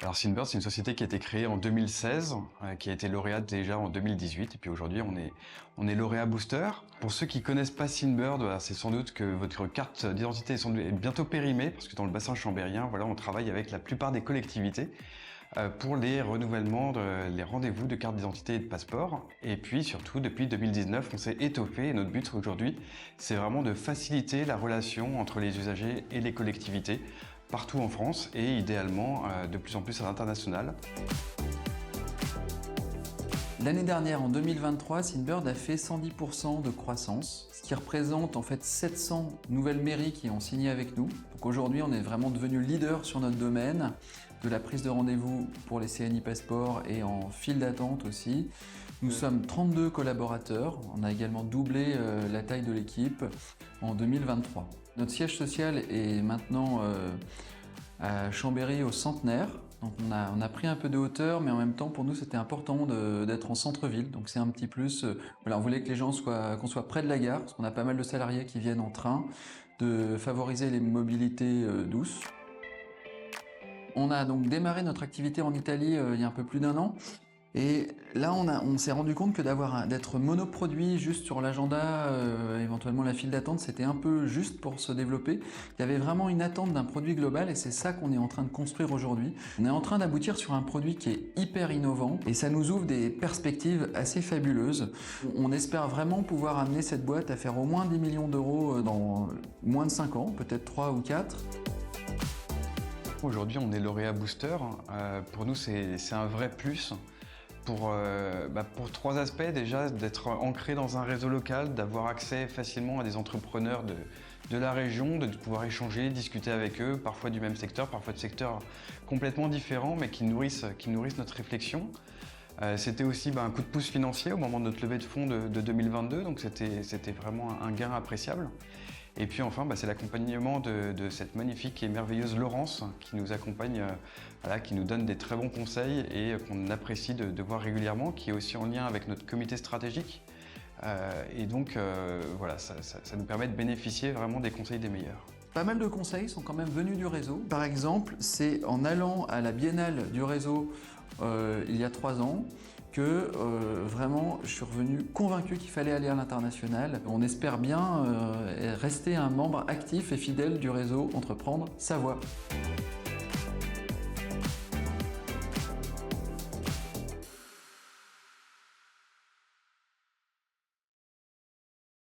Alors Synbird, c'est une société qui a été créée en 2016, qui a été lauréate déjà en 2018, et puis aujourd'hui on est lauréat booster. Pour ceux qui connaissent pas Synbird, c'est sans doute que votre carte d'identité est bientôt périmée, parce que dans le bassin chambérien, voilà, on travaille avec la plupart des collectivités pour les renouvellements, les rendez-vous de carte d'identité et de passeport. Et puis surtout, depuis 2019, on s'est étoffé, et notre but aujourd'hui, c'est vraiment de faciliter la relation entre les usagers et les collectivités, partout en France et idéalement de plus en plus à l'international. L'année dernière, en 2023, Synbird a fait 110% de croissance, ce qui représente en fait 700 nouvelles mairies qui ont signé avec nous. Donc aujourd'hui, on est vraiment devenu leader sur notre domaine, de la prise de rendez-vous pour les CNI Passport et en file d'attente aussi. Nous sommes 32 collaborateurs, on a également doublé la taille de l'équipe en 2023. Notre siège social est maintenant à Chambéry au Centenaire. Donc on a pris un peu de hauteur, mais en même temps pour nous c'était important d'être en centre-ville. Donc c'est un petit plus. Voilà, on voulait que les gens qu'on soit près de la gare, parce qu'on a pas mal de salariés qui viennent en train, de favoriser les mobilités douces. On a donc démarré notre activité en Italie il y a un peu plus d'1 an. Et là, on s'est rendu compte que d'être monoproduit juste sur l'agenda, éventuellement la file d'attente, c'était un peu juste pour se développer. Il y avait vraiment une attente d'un produit global et c'est ça qu'on est en train de construire aujourd'hui. On est en train d'aboutir sur un produit qui est hyper innovant et ça nous ouvre des perspectives assez fabuleuses. On espère vraiment pouvoir amener cette boîte à faire au moins 10 millions d'euros dans moins de 5 ans, peut-être 3 ou 4. Aujourd'hui, on est lauréat booster. Pour nous, c'est un vrai plus. Pour 3 aspects, déjà d'être ancré dans un réseau local, d'avoir accès facilement à des entrepreneurs de la région, de pouvoir échanger, discuter avec eux, parfois du même secteur, parfois de secteurs complètement différents, mais qui nourrissent notre réflexion. C'était aussi un coup de pouce financier au moment de notre levée de fonds de 2022, donc c'était vraiment un gain appréciable. Et puis enfin, c'est l'accompagnement de cette magnifique et merveilleuse Laurence qui nous accompagne, qui nous donne des très bons conseils et qu'on apprécie de voir régulièrement, qui est aussi en lien avec notre comité stratégique. Et donc voilà, ça nous permet de bénéficier vraiment des conseils des meilleurs. Pas mal de conseils sont quand même venus du réseau. Par exemple, c'est en allant à la Biennale du réseau il y a 3 ans que vraiment je suis revenu convaincu qu'il fallait aller à l'international. On espère bien rester un membre actif et fidèle du réseau Entreprendre sa voie.